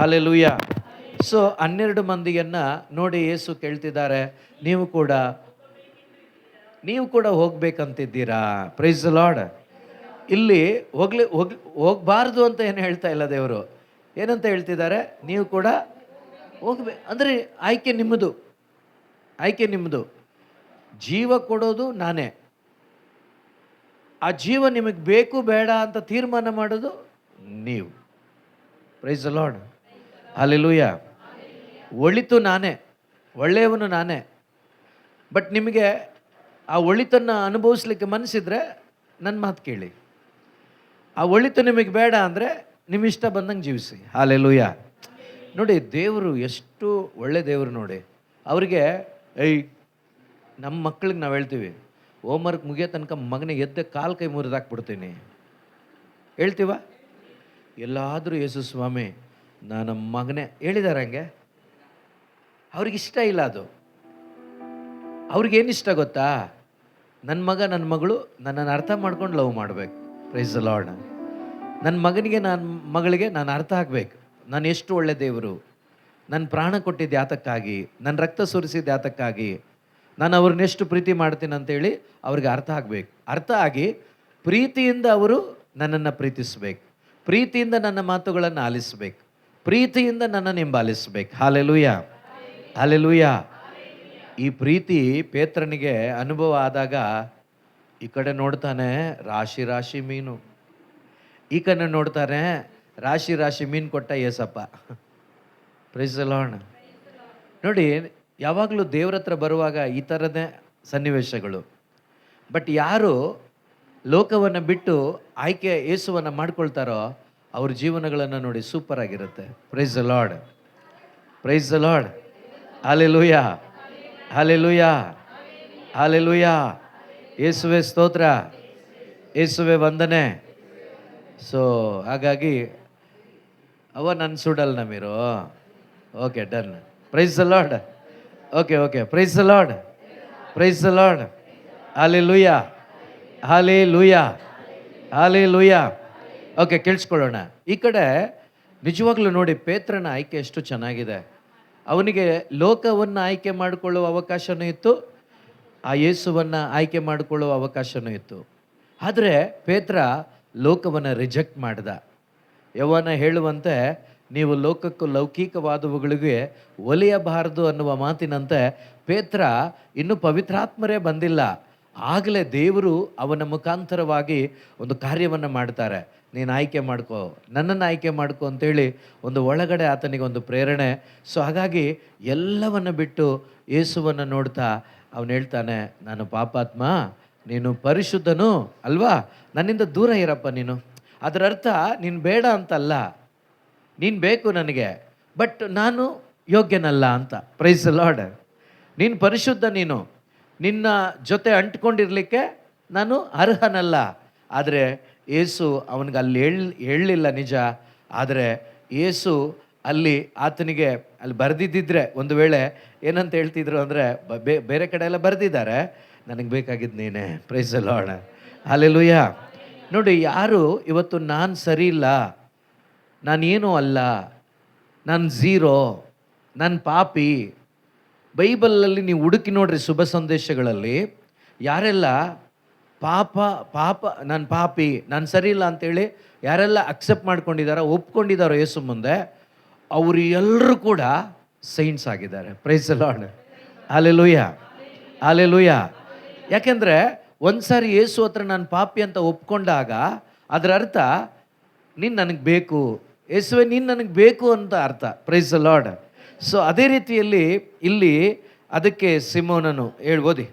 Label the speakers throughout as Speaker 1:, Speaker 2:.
Speaker 1: Hallelujah. So 12 ಮಂದಿಯನ್ನ ನೋಡಿ ಯೇಸು ಕೇಳ್ತಿದ್ದಾರೆ, ನೀವು ಕೂಡ ಹೋಗ್ಬೇಕಂತಿದ್ದೀರಾ? Price the lord. ಇಲ್ಲಿ ಹೋಗ್ಬಾರ್ದು ಅಂತ ಏನು ಹೇಳ್ತಾ ಇಲ್ಲ ದೇವರು. ಏನಂತ ಹೇಳ್ತಿದ್ದಾರೆ? ನೀವು ಕೂಡ ಅಂದರೆ ಆಯ್ಕೆ ನಿಮ್ಮದು. ಜೀವ ಕೊಡೋದು ನಾನೇ. ಆ ಜೀವ ನಿಮಗೆ ಬೇಕು ಬೇಡ ಅಂತ ತೀರ್ಮಾನ ಮಾಡೋದು ನೀವು. Price the lord. ಹಲ್ಲೆಲೂಯಾ. ಒಳಿತು ನಾನೇ, ಒಳ್ಳೆಯವನು ನಾನೇ. ಬಟ್ ನಿಮಗೆ ಆ ಒಳಿತನ್ನು ಅನುಭವಿಸ್ಲಿಕ್ಕೆ ಮನಸ್ಸಿದ್ರೆ ನನ್ನ ಮಾತು ಕೇಳಿ. ಆ ಒಳಿತು ನಿಮಗೆ ಬೇಡ ಅಂದರೆ ನಿಮ್ಮ ಇಷ್ಟ ಬಂದಂಗೆ ಜೀವಿಸಿ. ಹಲ್ಲೆಲೂಯಾ. ನೋಡಿ, ದೇವರು ಎಷ್ಟು ಒಳ್ಳೆ ದೇವರು ನೋಡಿ. ಅವರಿಗೆ ನಮ್ಮ ಮಕ್ಕಳಿಗೆ ನಾವು ಹೇಳ್ತೀವಿ, ಹೋಮ್ವರ್ಕ್ ಮುಗಿಯೋ ತನಕ ಮಗನಿಗೆ ಎದ್ದ ಕಾಲು ಕೈ ಮುರಿದಾಕ್ಬಿಡ್ತೀನಿ. ಹೇಳ್ತೀವ? ಎಲ್ಲಾದರೂ ಯೇಸು ಸ್ವಾಮಿ ನನ್ನ ಮಗನೇ ಹೇಳಿದ್ದಾರೆ ಹಂಗೆ. ಅವ್ರಿಗಿಷ್ಟ ಇಲ್ಲ ಅದು. ಅವ್ರಿಗೇನಿಷ್ಟ ಗೊತ್ತಾ? ನನ್ನ ಮಗ ನನ್ನ ಮಗಳು ನನ್ನನ್ನು ಅರ್ಥ ಮಾಡ್ಕೊಂಡು ಲವ್ ಮಾಡಬೇಕು. Price the lord. ನನ್ನ ಮಗಳಿಗೆ ನಾನು ಅರ್ಥ ಆಗಬೇಕು. ನಾನು ಎಷ್ಟು ಒಳ್ಳೆ ದೇವರು, ನನ್ನ ಪ್ರಾಣ ಕೊಟ್ಟಿದ್ದು ಯಾತಕ್ಕಾಗಿ, ನನ್ನ ರಕ್ತ ಸುರಿಸಿದ್ದು ಯಾತಕ್ಕಾಗಿ, ನಾನು ಅವ್ರನ್ನೆಷ್ಟು ಪ್ರೀತಿ ಮಾಡ್ತೀನಿ ಅಂತೇಳಿ ಅವ್ರಿಗೆ ಅರ್ಥ ಆಗಬೇಕು. ಅರ್ಥ ಆಗಿ ಪ್ರೀತಿಯಿಂದ ಅವರು ನನ್ನನ್ನು ಪ್ರೀತಿಸಬೇಕು, ಪ್ರೀತಿಯಿಂದ ನನ್ನ ಮಾತುಗಳನ್ನು ಆಲಿಸಬೇಕು, ಪ್ರೀತಿಯಿಂದ ನನ್ನನ್ನು ಹಿಂಬಾಲಿಸಬೇಕು. Hallelujah, hallelujah. ಈ ಪ್ರೀತಿ ಪೇತ್ರನಿಗೆ ಅನುಭವ ಆದಾಗ ಈ ಕಡೆ ನೋಡ್ತಾನೆ ರಾಶಿ ರಾಶಿ ಮೀನು, ಈ ಕಡೆ ನೋಡ್ತಾನೆ ರಾಶಿ ರಾಶಿ ಮೀನು ಕೊಟ್ಟ ಏಸಪ್ಪ. Price the lord. ನೋಡಿ, ಯಾವಾಗಲೂ ದೇವ್ರ ಹತ್ರ ಬರುವಾಗ ಈ ಥರದೇ ಸನ್ನಿವೇಶಗಳು. ಬಟ್ ಯಾರು ಲೋಕವನ್ನು ಬಿಟ್ಟು ಯೇಸುವನ್ನು ಮಾಡ್ಕೊಳ್ತಾರೋ ಅವ್ರ ಜೀವನಗಳನ್ನು ನೋಡಿ ಸೂಪರ್ ಆಗಿರುತ್ತೆ. Praise the lord, praise the lord. Hallelujah, hallelujah, hallelujah. ಯೇಸುವೆ ಸ್ತೋತ್ರ, ಯೇಸುವೆ ವಂದನೆ. ಸೊ ಹಾಗಾಗಿ ನನ್ನ ಸುಡಲ್ನ ಮೀರು. Okay, done. Praise the lord. Okay, praise the lord, praise the lord. Hallelujah, hallelujah, hallelujah. Okay, ಕೇಳಿಸ್ಕೊಳ್ಳೋಣ. ಈ ಕಡೆ ನಿಜವಾಗ್ಲೂ ನೋಡಿ, ಪೇತ್ರನ ಆಯ್ಕೆ ಎಷ್ಟು ಚೆನ್ನಾಗಿದೆ. ಅವನಿಗೆ ಲೋಕವನ್ನು ಆಯ್ಕೆ ಮಾಡಿಕೊಳ್ಳುವ ಅವಕಾಶನೂ ಇತ್ತು, ಆ ಯೇಸುವನ್ನು ಆಯ್ಕೆ ಮಾಡಿಕೊಳ್ಳುವ ಅವಕಾಶನೂ ಇತ್ತು. ಆದರೆ ಪೇತ್ರ ಲೋಕವನ್ನು ರಿಜೆಕ್ಟ್ ಮಾಡ್ದ. ಯವನ ಹೇಳುವಂತೆ, ನೀವು ಲೋಕಕ್ಕೂ ಲೌಕಿಕವಾದವುಗಳಿಗೆ ಒಲಿಯಬಾರದು ಅನ್ನುವ ಮಾತಿನಂತೆ ಪೇತ್ರ ಇನ್ನೂ ಪವಿತ್ರಾತ್ಮರೇ ಬಂದಿಲ್ಲ, ಆಗಲೇ ದೇವರು ಅವನ ಮುಖಾಂತರವಾಗಿ ಒಂದು ಕಾರ್ಯವನ್ನು ಮಾಡ್ತಾರೆ. ನೀನು ಆಯ್ಕೆ ಮಾಡ್ಕೋ, ನನ್ನನ್ನು ಆಯ್ಕೆ ಮಾಡ್ಕೋ ಅಂತೇಳಿ ಒಂದು ಒಳಗಡೆ ಆತನಿಗೆ ಒಂದು ಪ್ರೇರಣೆ. ಸೊ ಹಾಗಾಗಿ ಎಲ್ಲವನ್ನು ಬಿಟ್ಟು ಯೇಸುವನ್ನು ನೋಡ್ತಾ ಅವನು ಹೇಳ್ತಾನೆ, ನಾನು ಪಾಪಾತ್ಮ, ನೀನು ಪರಿಶುದ್ಧನು ಅಲ್ವಾ, ನನ್ನಿಂದ ದೂರ ಇರಪ್ಪ ನೀನು. ಅದರ ಅರ್ಥ ನೀನು ಬೇಡ ಅಂತಲ್ಲ, ನೀನು ಬೇಕು ನನಗೆ, ಬಟ್ ನಾನು ಯೋಗ್ಯನಲ್ಲ ಅಂತ. Price the lord. ನೀನು ಪರಿಶುದ್ಧ, ನೀನು ನಿನ್ನ ಜೊತೆ ಅಂಟ್ಕೊಂಡಿರಲಿಕ್ಕೆ ನಾನು ಅರ್ಹನಲ್ಲ. ಆದರೆ ಯೇಸು ಅವನಿಗೆ ಅಲ್ಲಿ ಹೇಳಲಿಲ್ಲ ನಿಜ. ಆದರೆ ಯೇಸು ಆತನಿಗೆ ಅಲ್ಲಿ ಬರೆದಿದ್ದಿದ್ರೆ ಒಂದು ವೇಳೆ ಏನಂತ ಹೇಳ್ತಿದ್ರು ಅಂದರೆ, ಬೇರೆ ಕಡೆ ಎಲ್ಲ ಬರೆದಿದ್ದಾರೆ, ನನಗೆ ಬೇಕಾಗಿದ್ದು ನೀನೇ. Price the lord, hallelujah. ನೋಡಿ, ಯಾರು ಇವತ್ತು ನಾನು ಸರಿ ಇಲ್ಲ, ನಾನೇನೂ ಅಲ್ಲ, ನಾನು ಝೀರೋ, ನಾನು ಪಾಪಿ, ಬೈಬಲಲ್ಲಿ ನೀವು ಹುಡುಕಿ ನೋಡ್ರಿ ಶುಭ ಸಂದೇಶಗಳಲ್ಲಿ ಯಾರೆಲ್ಲ ಪಾಪ ನಾನು ಪಾಪಿ, ನಾನು ಸರಿ ಇಲ್ಲ ಅಂತೇಳಿ ಯಾರೆಲ್ಲ ಅಕ್ಸೆಪ್ಟ್ ಮಾಡ್ಕೊಂಡಿದ್ದಾರೋ, ಒಪ್ಕೊಂಡಿದ್ದಾರೋ ಯೇಸು ಮುಂದೆ, ಅವರು ಎಲ್ಲರೂ ಕೂಡ ಸೈಂಟ್ಸ್ ಆಗಿದ್ದಾರೆ. Price the lord, hallelujah, hallelujah. ಯಾಕೆಂದರೆ ಒಂದು ಸಾರಿ ಯೇಸು ಹತ್ರ ನಾನು ಪಾಪಿ ಅಂತ ಒಪ್ಕೊಂಡಾಗ ಅದರ ಅರ್ಥ ನೀನು ನನಗೆ ಬೇಕು, ಯೇಸುವೆ ನೀನು ನನಗೆ ಬೇಕು ಅಂತ ಅರ್ಥ. Price the lord. ಸೊ ಅದೇ ರೀತಿಯಲ್ಲಿ ಇಲ್ಲಿ ಅದಕ್ಕೆ ಸಿಮೋನನು ಹೇಳ್ಬೋದಿ,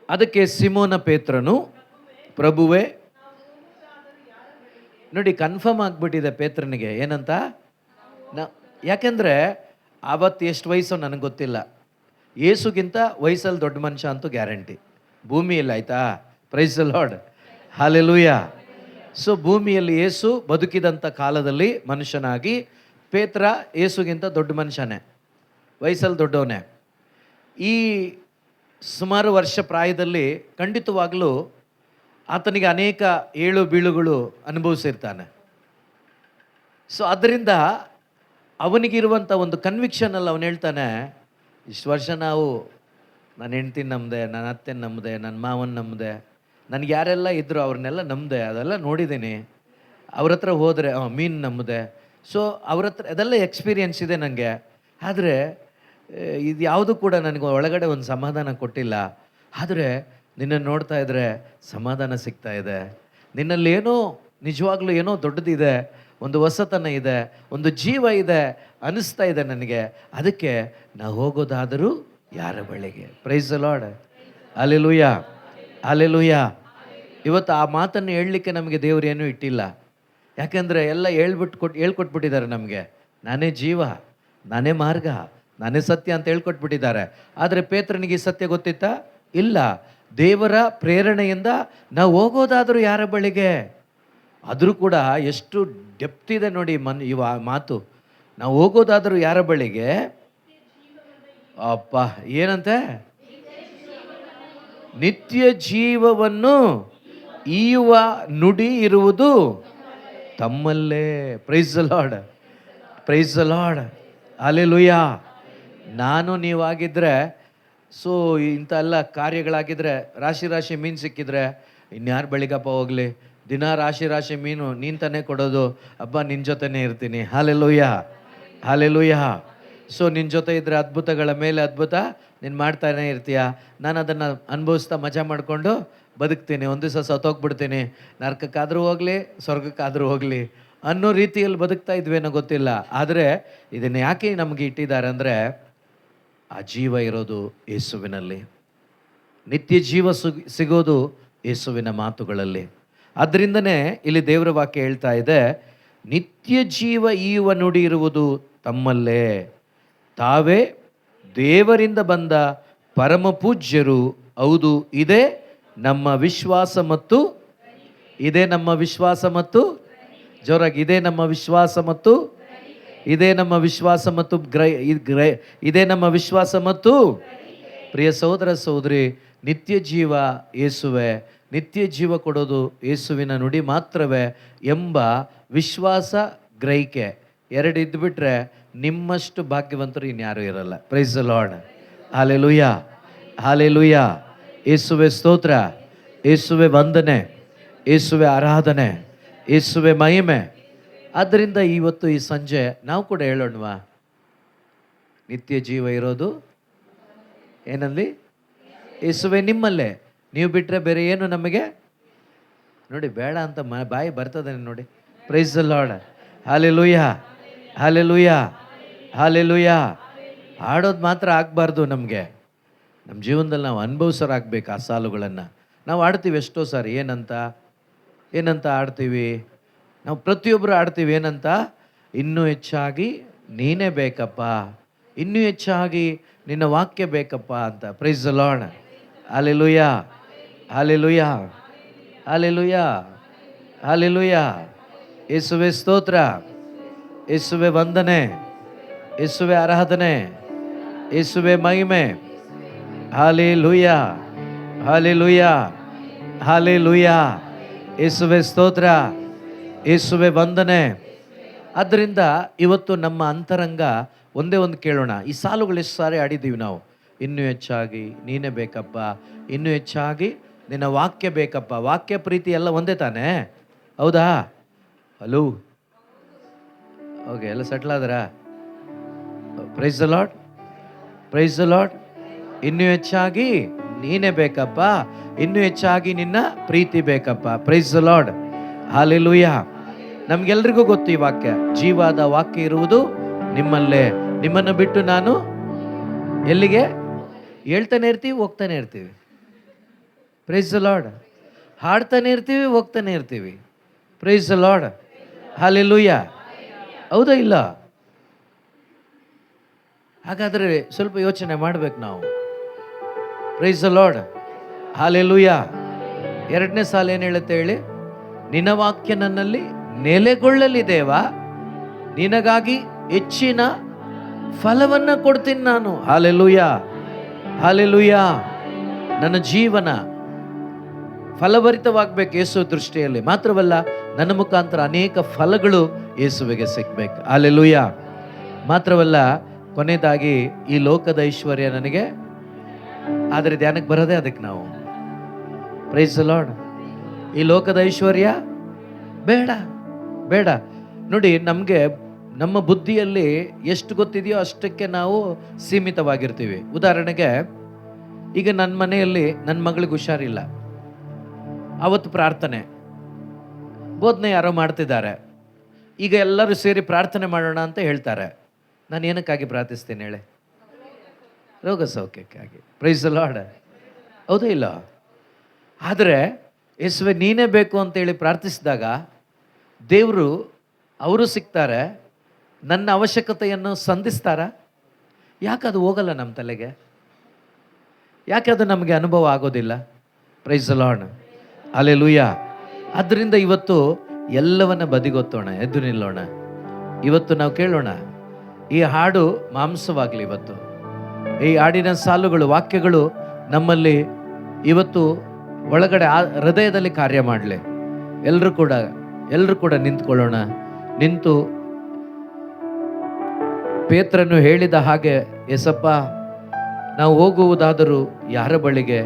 Speaker 1: ಅದಕ್ಕೆ ಸಿಮೋನ ಪೇತ್ರನು, ಪ್ರಭುವೇ. ನೋಡಿ, ಕನ್ಫರ್ಮ್ ಆಗಿಬಿಟ್ಟಿದೆ ಪೇತ್ರನಿಗೆ ಏನಂತ. ಯಾಕೆಂದರೆ ಆವತ್ತು ಎಷ್ಟು ವಯಸ್ಸು ನನಗೆ ಗೊತ್ತಿಲ್ಲ, ಯೇಸುಗಿಂತ ವಯಸ್ಸಲ್ಲಿ ದೊಡ್ಡ ಮನುಷ್ಯ ಅಂತೂ ಗ್ಯಾರಂಟಿ ಭೂಮಿಯಲ್ಲಿ, ಆಯಿತಾ. Price the lord, hallelujah. So ಭೂಮಿಯಲ್ಲಿ ಯೇಸು ಬದುಕಿದಂಥ ಕಾಲದಲ್ಲಿ ಮನುಷ್ಯನಾಗಿ, ಪೇತ್ರ ಯೇಸುಗಿಂತ ದೊಡ್ಡ ಮನುಷ್ಯನೇ, ವಯಸ್ಸಲ್ಲಿ ದೊಡ್ಡವನೇ. ಈ ಸುಮಾರು ವರ್ಷ ಪ್ರಾಯದಲ್ಲಿ ಖಂಡಿತವಾಗಲೂ ಆತನಿಗೆ ಅನೇಕ ಏಳು ಬೀಳುಗಳು ಅನುಭವಿಸಿರ್ತಾನೆ. ಸೊ ಅದರಿಂದ ಅವನಿಗಿರುವಂಥ ಒಂದು ಕನ್ವಿಕ್ಷನಲ್ಲಿ ಅವನು ಹೇಳ್ತಾನೆ, ಇಷ್ಟು ವರ್ಷ ನಾವು ನನ್ನ ಹೆಂಡ್ತಿನ ನಂಬಿದೆ, ನನ್ನ ಅತ್ತೆ ನಂಬಿದೆ, ನನ್ನ ಮಾವನ ನಂಬಿದೆ, ನನಗೆ ಯಾರೆಲ್ಲ ಇದ್ದರು ಅವ್ರನ್ನೆಲ್ಲ ನಂಬಿದೆ, ಅದೆಲ್ಲ ನೋಡಿದ್ದೀನಿ. ಅವ್ರ ಹತ್ರ ಹೋದರೆ ಮೀನು ನಂಬಿದೆ. ಸೊ ಅವ್ರ ಹತ್ರ ಅದೆಲ್ಲ ಎಕ್ಸ್ಪೀರಿಯೆನ್ಸ್ ಇದೆ ನನಗೆ. ಆದರೆ ಇದು ಯಾವುದು ಕೂಡ ನನಗೆ ಒಳಗಡೆ ಒಂದು ಸಮಾಧಾನ ಕೊಟ್ಟಿಲ್ಲ. ಆದರೆ ನಿನ್ನನ್ನು ನೋಡ್ತಾ ಇದ್ದರೆ ಸಮಾಧಾನ ಸಿಗ್ತಾ ಇದೆ. ನಿನ್ನಲ್ಲಿ ಏನೋ ನಿಜವಾಗ್ಲೂ ಏನೋ ದೊಡ್ಡದಿದೆ, ಒಂದು ಹೊಸತನ ಇದೆ, ಒಂದು ಜೀವ ಇದೆ ಅನ್ನಿಸ್ತಾ ಇದೆ ನನಗೆ. ಅದಕ್ಕೆ ನಾವು ಹೋಗೋದಾದರೂ ಯಾರ ಬಳಿಗೆ? Price the lord. Hallelujah, hallelujah. ಇವತ್ತು ಆ ಮಾತನ್ನು ಹೇಳಲಿಕ್ಕೆ ನಮಗೆ ದೇವರು ಏನೂ ಇಟ್ಟಿಲ್ಲ. ಯಾಕೆಂದರೆ ಎಲ್ಲ ಹೇಳ್ಕೊಟ್ಬಿಟ್ಟಿದ್ದಾರೆ ನಮಗೆ. ನಾನೇ ಜೀವ, ನಾನೇ ಮಾರ್ಗ, ನಾನೇ ಸತ್ಯ ಅಂತ ಹೇಳ್ಕೊಟ್ಬಿಟ್ಟಿದ್ದಾರೆ. ಆದರೆ ಪೇತ್ರನಿಗೆ ಈ ಸತ್ಯ ಗೊತ್ತಿತ್ತಾ? ಇಲ್ಲ. ದೇವರ ಪ್ರೇರಣೆಯಿಂದ ನಾವು ಹೋಗೋದಾದರೂ ಯಾರ ಬಳಿಗೆ? ಆದರೂ ಕೂಡ ಎಷ್ಟು ಡೆಪ್ತ್ ಇದೆ ನೋಡಿ ಈ ಮಾತು. ನಾವು ಹೋಗೋದಾದರೂ ಯಾರ ಬಳಿಗೆ? ಅಪ್ಪ, ಏನಂತೆ? ನಿತ್ಯ ಜೀವವನ್ನು ಈಯುವ ನುಡಿ ಇರುವುದು ತಮ್ಮಲ್ಲೇ. Price the lord, praise the lord, hallelujah. ನಾನು ನೀವಾಗಿದ್ದರೆ, ಸೊ ಇಂಥ ಎಲ್ಲ ಕಾರ್ಯಗಳಾಗಿದ್ದರೆ, ರಾಶಿ ರಾಶಿ ಮೀನು ಸಿಕ್ಕಿದ್ರೆ ಇನ್ಯಾರ ಬಳಿಗಪ್ಪ ಹೋಗಲಿ? ದಿನ ರಾಶಿ ರಾಶಿ ಮೀನು ನೀನು ತಾನೇ ಕೊಡೋದು. ಅಬ್ಬಾ, ನಿನ್ನ ಜೊತೆನೇ ಇರ್ತೀನಿ. Hallelujah, hallelujah. ಸೊ ನಿನ್ನ ಜೊತೆ ಇದ್ದರೆ ಅದ್ಭುತಗಳ ಮೇಲೆ ಅದ್ಭುತ ನೀನು ಮಾಡ್ತಾನೆ ಇರ್ತೀಯ. ನಾನು ಅದನ್ನು ಅನುಭವಿಸ್ತಾ ಮಜಾ ಮಾಡಿಕೊಂಡು ಬದುಕ್ತೀನಿ. ಒಂದು ದಿವಸ ಸತ್ತೋಗ್ಬಿಡ್ತೀನಿ, ನರಕಕ್ಕಾದರೂ ಹೋಗಲಿ ಸ್ವರ್ಗಕ್ಕಾದರೂ ಹೋಗಲಿ ಅನ್ನೋ ರೀತಿಯಲ್ಲಿ ಬದುಕ್ತಾ ಇದ್ವೇನೋ ಗೊತ್ತಿಲ್ಲ. ಆದರೆ ಇದನ್ನು ಯಾಕೆ ನಮಗೆ ಇಟ್ಟಿದ್ದಾರೆ ಅಂದರೆ, ಆ ಜೀವ ಇರೋದು ಯೇಸುವಿನಲ್ಲಿ, ನಿತ್ಯ ಜೀವ ಸಿಗೋದು ಯೇಸುವಿನ ಮಾತುಗಳಲ್ಲಿ. ಅದರಿಂದನೇ ಇಲ್ಲಿ ದೇವರ ವಾಕ್ಯ ಹೇಳ್ತಾ ಇದೆ, ನಿತ್ಯ ಜೀವ ಈಯುವ ನುಡಿ ಇರುವುದು ತಮ್ಮಲ್ಲೇ, ತಾವೇ ದೇವರಿಂದ ಬಂದ ಪರಮ ಪೂಜ್ಯರು. ಹೌದು, ಇದೇ ನಮ್ಮ ವಿಶ್ವಾಸ ಮತ್ತು ಇದೇ ನಮ್ಮ ವಿಶ್ವಾಸ ಮತ್ತು ಜೋರಾಗಿ, ಇದೇ ನಮ್ಮ ವಿಶ್ವಾಸ ಮತ್ತು ಇದೇ ನಮ್ಮ ವಿಶ್ವಾಸ ಮತ್ತು ಇದೇ ನಮ್ಮ ವಿಶ್ವಾಸ ಮತ್ತು ಪ್ರಿಯ ಸಹೋದರ ಸಹೋದರಿ, ನಿತ್ಯ ಜೀವ ಯೇಸುವೆ, ನಿತ್ಯ ಜೀವ ಕೊಡೋದು ಯೇಸುವಿನ ನುಡಿ ಮಾತ್ರವೇ ಎಂಬ ವಿಶ್ವಾಸ ಗ್ರಹಿಕೆ ಎರಡು ಇದ್ದುಬಿಟ್ರೆ ನಿಮ್ಮಷ್ಟು ಭಾಗ್ಯವಂತರು ಇನ್ಯಾರೂ ಇರಲ್ಲ. Price the lord, hallelujah, hallelujah. ಯೇಸುವೆ ಸ್ತೋತ್ರ, ಯೇಸುವೆ ವಂದನೆ, ಯೇಸುವೆ ಆರಾಧನೆ, ಯೇಸುವೆ ಮಹಿಮೆ. ಆದ್ದರಿಂದ ಇವತ್ತು ಈ ಸಂಜೆ ನಾವು ಕೂಡ ಹೇಳೋಣವಾ, ನಿತ್ಯ ಜೀವ ಇರೋದು ಏನಲ್ಲಿ? ಯೇಸುವೆ ನಿಮ್ಮಲ್ಲೇ. ನೀವು ಬಿಟ್ಟರೆ ಬೇರೆ ಏನು ನಮಗೆ ನೋಡಿ ಬೇಡ ಅಂತ ಬಾಯಿ ಬರ್ತದೆ ನೋಡಿ. Price the lord, hallelujah, hallelujah, hallelujah. ಆಡೋದು ಮಾತ್ರ ಆಗಬಾರ್ದು. ನಮಗೆ ನಮ್ಮ ಜೀವನದಲ್ಲಿ ನಾವು ಅನುಭವಿಸೋರಾಗಬೇಕು ಆ ಸಾಲುಗಳನ್ನು. ನಾವು ಆಡ್ತೀವಿ ಎಷ್ಟೋ ಸಾರಿ, ಏನಂತ ಆಡ್ತೀವಿ ನಾವು? ಪ್ರತಿಯೊಬ್ಬರು ಆಡ್ತೀವಿ ಏನಂತ? ಇನ್ನೂ ಹೆಚ್ಚಾಗಿ ನೀನೇ ಬೇಕಪ್ಪ, ಇನ್ನೂ ಹೆಚ್ಚಾಗಿ ನಿನ್ನ ವಾಕ್ಯ ಬೇಕಪ್ಪ ಅಂತ. Price the lord, hallelujah, hallelujah, hallelujah, hallelujah. ಯೇಸುವೆ ಸ್ತೋತ್ರ, ಯೇಸುವೆ ವಂದನೆ, ಯೇಸುವೆ ಆರಾಧನೆ, ಯೇಸುವೆ ಮಹಿಮೆ. Hallelujah, hallelujah, hallelujah. ಯೇಸುವೆ ಸ್ತೋತ್ರ, ಯೇಸುವೆ ವಂದನೆ. ಆದ್ದರಿಂದ ಇವತ್ತು ನಮ್ಮ ಅಂತರಂಗ ಒಂದೇ ಒಂದು ಕೇಳೋಣ. ಈ ಸಾಲುಗಳು ಎಷ್ಟು ಸಾರಿ ಆಡಿದ್ದೀವಿ ನಾವು. ಇನ್ನೂ ಹೆಚ್ಚಾಗಿ ನೀನೇ ಬೇಕಪ್ಪ, ಇನ್ನೂ ಹೆಚ್ಚಾಗಿ ನಿನ್ನ ವಾಕ್ಯ ಬೇಕಪ್ಪ. ವಾಕ್ಯ ಪ್ರೀತಿ ಎಲ್ಲ ಒಂದೇ ತಾನೇ? ಹೌದಾ? ಹಲೋ, ಓಕೆ, ಎಲ್ಲ ಸೆಟ್ಲ್ ಆದ್ರ? Praise the lord, praise the lord. ಇನ್ನೂ ಹೆಚ್ಚಾಗಿ ನೀನೇ ಬೇಕಪ್ಪ, ಇನ್ನೂ ಹೆಚ್ಚಾಗಿ ನಿನ್ನ ಪ್ರೀತಿ ಬೇಕಪ್ಪ. Praise the lord, hallelujah. ನಮ್ಗೆಲ್ರಿಗೂ ಗೊತ್ತು ಈ ವಾಕ್ಯ, ಜೀವಾದ ವಾಕ್ಯ ಇರುವುದು ನಿಮ್ಮಲ್ಲೇ, ನಿಮ್ಮನ್ನು ಬಿಟ್ಟು ನಾನು ಎಲ್ಲಿಗೆ? ಹೇಳ್ತಾನೆ ಇರ್ತೀವಿ, ಹೋಗ್ತಾನೆ ಇರ್ತೀವಿ. Price the lord. ಹಾಡ್ತಾನೆ ಇರ್ತೀವಿ, ಹೋಗ್ತಾನೆ ಇರ್ತೀವಿ. Price the lord, hallelujah. ಹೌದಾ ಇಲ್ಲ? ಹಾಗಾದರೆ ಸ್ವಲ್ಪ ಯೋಚನೆ ಮಾಡ್ಬೇಕು ನಾವು. Price the lord, hallelujah. ಎರಡನೇ ಸಾಲ ಏನು ಹೇಳುತ್ತೆ ಹೇಳಿ? ನಿನ್ನ ವಾಕ್ಯ ನನ್ನಲ್ಲಿ ನೆಲೆಗೊಳ್ಳಲಿ ದೇವ, ನಿನಗಾಗಿ ಹೆಚ್ಚಿನ ಫಲವನ್ನು ಕೊಡ್ತೀನಿ ನಾನು. Hallelujah, hallelujah. ನನ್ನ ಜೀವನ ಫಲಭರಿತವಾಗಬೇಕು ಯೇಸು ದೃಷ್ಟಿಯಲ್ಲಿ. ಮಾತ್ರವಲ್ಲ ನನ್ನ ಮುಖಾಂತರ ಅನೇಕ ಫಲಗಳು ಯೇಸುವಿಗೆ ಸಿಗ್ಬೇಕು. ಹಲ್ಲೆಲೂಯ. ಮಾತ್ರವಲ್ಲ, ಕೊನೆಯದಾಗಿ ಈ ಲೋಕದ ಐಶ್ವರ್ಯ ನನಗೆ, ಆದರೆ ಧ್ಯಾನಕ್ಕೆ ಬರೋದೇ ಅದಕ್ಕೆ ನಾವು. Praise the Lord. ಈ ಲೋಕದ ಐಶ್ವರ್ಯ ಬೇಡ ಬೇಡ. ನೋಡಿ, ನಮಗೆ ನಮ್ಮ ಬುದ್ಧಿಯಲ್ಲಿ ಎಷ್ಟು ಗೊತ್ತಿದೆಯೋ ಅಷ್ಟಕ್ಕೆ ನಾವು ಸೀಮಿತವಾಗಿರ್ತೀವಿ. ಉದಾಹರಣೆಗೆ, ಈಗ ನನ್ನ ಮನೆಯಲ್ಲಿ ನನ್ನ ಮಗಳಿಗೆ ಹುಷಾರಿಲ್ಲ, ಅವತ್ತು ಪ್ರಾರ್ಥನೆ ಬೋಧನೆ ಯಾರೋ ಮಾಡ್ತಿದ್ದಾರೆ, ಈಗ ಎಲ್ಲರೂ ಸೇರಿ ಪ್ರಾರ್ಥನೆ ಮಾಡೋಣ ಅಂತ ಹೇಳ್ತಾರೆ. ನಾನು ಏನಕ್ಕಾಗಿ ಪ್ರಾರ್ಥಿಸ್ತೀನಿ ಹೇಳಿ? ರೋಗ ಸೌಖ್ಯಕ್ಕಾಗಿ. Price the lord. ಹೌದಾ ಇಲ್ಲ? ಆದರೆ ಯೇಸುವೆ ನೀನೇ ಬೇಕು ಅಂತೇಳಿ ಪ್ರಾರ್ಥಿಸಿದಾಗ ದೇವರು ಅವರು ಸಿಗ್ತಾರೆ, ನನ್ನ ಅವಶ್ಯಕತೆಯನ್ನು ಸಂಧಿಸ್ತಾರ. ಯಾಕೆ ಅದು ಹೋಗಲ್ಲ ನಮ್ಮ ತಲೆಗೆ? ಯಾಕೆ ಅದು ನಮಗೆ ಅನುಭವ ಆಗೋದಿಲ್ಲ? Praise the Lord. ಹಲ್ಲೆಲೂಯಾ. ಆದ್ದರಿಂದ ಇವತ್ತು ಎಲ್ಲವನ್ನ ಬದಿಗೊತ್ತೋಣ, ಎದ್ದು ನಿಲ್ಲೋಣ. ಇವತ್ತು ನಾವು ಕೇಳೋಣ, ಈ ಹಾಡು ಮಾಂಸವಾಗಲಿ. ಇವತ್ತು ಈ ಹಾಡಿನ ಸಾಲುಗಳು, ವಾಕ್ಯಗಳು ನಮ್ಮಲ್ಲಿ ಇವತ್ತು ಒಳಗಡೆ ಹೃದಯದಲ್ಲಿ ಕಾರ್ಯ ಮಾಡಲಿ. ಎಲ್ಲರೂ ಕೂಡ ನಿಂತ್ಕೊಳ್ಳೋಣ. ನಿಂತು ಪೇತ್ರನು ಹೇಳಿದ ಹಾಗೆ, ಯೇಸಪ್ಪ, ನಾವು ಹೋಗುವುದಾದರೂ ಯಾರ ಬಳಿಗೆ?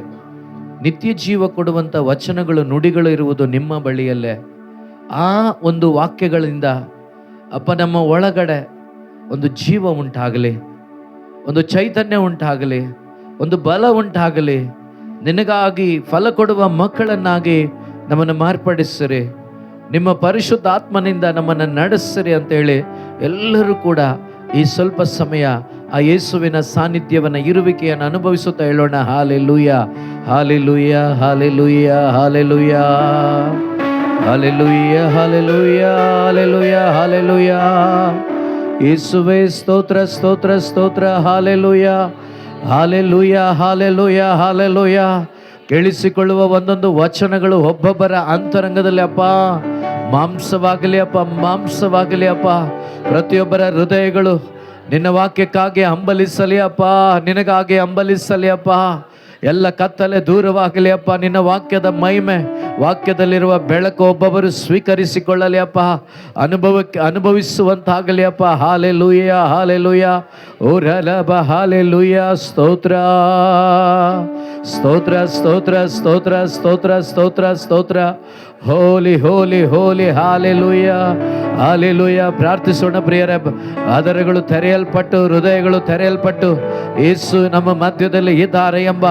Speaker 1: ನಿತ್ಯ ಜೀವ ಕೊಡುವಂಥ ವಚನಗಳು, ನುಡಿಗಳು ಇರುವುದು ನಿಮ್ಮ ಬಳಿಯಲ್ಲೇ. ಆ ಒಂದು ವಾಕ್ಯಗಳಿಂದ ಅಪ್ಪ ನಮ್ಮ ಒಳಗಡೆ ಒಂದು ಜೀವ ಉಂಟಾಗಲಿ, ಒಂದು ಚೈತನ್ಯ ಉಂಟಾಗಲಿ, ಒಂದು ಬಲ ಉಂಟಾಗಲಿ. ನಿನಗಾಗಿ ಫಲ ಕೊಡುವ ಮಕ್ಕಳನ್ನಾಗಿ ನಮ್ಮನ್ನು ಮಾರ್ಪಡಿಸಿರಿ, ನಿಮ್ಮ ಪರಿಶುದ್ಧ ಆತ್ಮನಿಂದ ನಮ್ಮನ್ನು ನಡೆಸಿರಿ ಅಂತೇಳಿ ಎಲ್ಲರೂ ಕೂಡ ಈ ಸ್ವಲ್ಪ ಸಮಯ ಆ ಯೇಸುವಿನ ಸಾನ್ನಿಧ್ಯವನ್ನು, ಇರುವಿಕೆಯನ್ನು ಅನುಭವಿಸುತ್ತಾ ಹೇಳೋಣ. Hallelujah, hallelujah, hallelujah, hallelujah, hallelujah, hallelujah, hallelujah, hallelujah. ಯೇಸುವೇ ಸ್ತೋತ್ರ, ಸ್ತೋತ್ರ, ಸ್ತೋತ್ರ. Hallelujah, hallelujah, hallelujah, hallelujah. ಕೇಳಿಸಿಕೊಳ್ಳುವ ಒಂದೊಂದು ವಚನಗಳು ಒಬ್ಬೊಬ್ಬರ ಅಂತರಂಗದಲ್ಲಿ ಅಪ್ಪ ಮಾಂಸವಾಗಲಿ ಅಪ್ಪ, ಮಾಂಸವಾಗಲಿ ಅಪ್ಪ. ಪ್ರತಿಯೊಬ್ಬರ ಹೃದಯಗಳು ನಿನ್ನ ವಾಕ್ಯಕ್ಕಾಗಿ ಹಂಬಲಿಸಲಿ ಅಪ್ಪ, ನಿನಗಾಗಿ ಹಂಬಲಿಸಲಿ ಅಪ್ಪ. ಎಲ್ಲ ಕತ್ತಲೆ ದೂರವಾಗಲಿ ಅಪ್ಪ. ನಿನ್ನ ವಾಕ್ಯದ ಮಹಿಮೆ, ವಾಕ್ಯದಲ್ಲಿರುವ ಬೆಳಕು ಒಬ್ಬೊಬ್ಬರು ಸ್ವೀಕರಿಸಿಕೊಳ್ಳಲಿ ಅಪ್ಪ, ಅನುಭವಿಸುವಂತಾಗಲಿ ಅಪ್ಪ. Hallelujah, hallelujah. ಓ ರಲಬ, ಹಾಲೆಲೂಯ. ಸ್ತೋತ್ರ, ಸ್ತೋತ್ರ, ಸ್ತೋತ್ರ, ಸ್ತೋತ್ರ, ಸ್ತೋತ್ರ, ಸ್ತೋತ್ರ, ಸ್ತೋತ್ರ. Holy, holy, holy. Hallelujah, hallelujah. ಪ್ರಾರ್ಥಿಸೋಣ ಪ್ರಿಯರೇ. ಆದರಗಳು ತೆರೆಯಲ್ಪಟ್ಟು, ಹೃದಯಗಳು ತೆರೆಯಲ್ಪಟ್ಟು ಯೇಸು ನಮ್ಮ ಮಧ್ಯದಲ್ಲಿ ಇದ್ದಾರೆ ಎಂಬ